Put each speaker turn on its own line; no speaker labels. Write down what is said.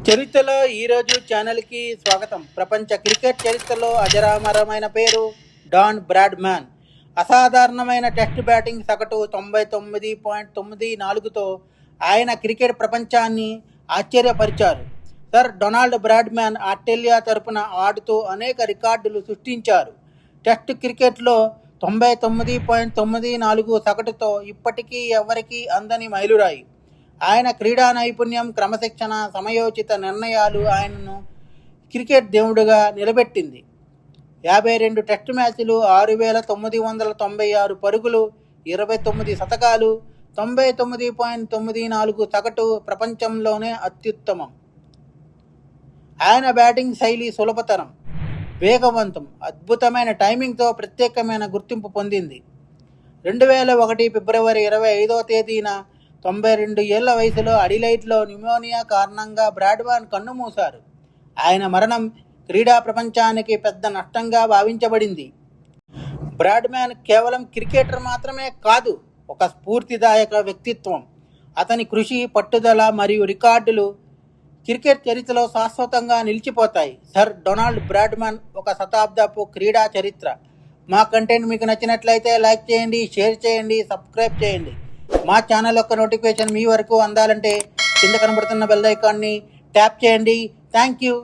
చరిత్రలో ఈరోజు ఛానల్కి స్వాగతం. ప్రపంచ క్రికెట్ చరిత్రలో అజరామరమైన పేరు డాన్ బ్రాడ్మ్యాన్. అసాధారణమైన టెస్ట్ బ్యాటింగ్ సగటు 99.94తో ఆయన క్రికెట్ ప్రపంచాన్ని ఆశ్చర్యపరిచారు. సర్ డొనాల్డ్ బ్రాడ్మ్యాన్ ఆస్ట్రేలియా తరపున ఆడుతూ అనేక రికార్డులు సృష్టించారు. టెస్ట్ క్రికెట్లో 99.94 సగటుతో ఇప్పటికీ ఎవరికీ అందని మైలురాయి. ఆయన క్రీడా నైపుణ్యం, క్రమశిక్షణ, సమయోచిత నిర్ణయాలు ఆయనను క్రికెట్ దేవుడుగా నిలబెట్టింది. 52 టెస్ట్ మ్యాచ్లు, 6,996 పరుగులు, 29 శతకాలు, 99.94 సగటు ప్రపంచంలోనే అత్యుత్తమం. ఆయన బ్యాటింగ్ శైలి సులభతరం, వేగవంతం, అద్భుతమైన టైమింగ్తో ప్రత్యేకమైన గుర్తింపు పొందింది. 2001 ఫిబ్రవరి 25వ తేదీన 92 ఏళ్ల వయసులో అడిలైడ్లో న్యూమోనియా కారణంగా బ్రాడ్మ్యాన్ కన్నుమూశారు. ఆయన మరణం క్రీడా ప్రపంచానికి పెద్ద నష్టంగా భావించబడింది. బ్రాడ్మ్యాన్ కేవలం క్రికెటర్ మాత్రమే కాదు, ఒక స్ఫూర్తిదాయక వ్యక్తిత్వం. అతని కృషి, పట్టుదల మరియు రికార్డులు క్రికెట్ చరిత్రలో శాశ్వతంగా నిలిచిపోతాయి. సర్ డొనాల్డ్ బ్రాడ్మ్యాన్ ఒక శతాబ్దపు క్రీడా చరిత్ర. మా కంటెంట్ మీకు నచ్చినట్లయితే లైక్ చేయండి, షేర్ చేయండి, సబ్స్క్రైబ్ చేయండి. మా ఛానల్ యొక్క నోటిఫికేషన్ మీ వరకు అందాలంటే కింద కనబడుతున్న బెల్ ఐకాన్ని ట్యాప్ చేయండి. Thank you.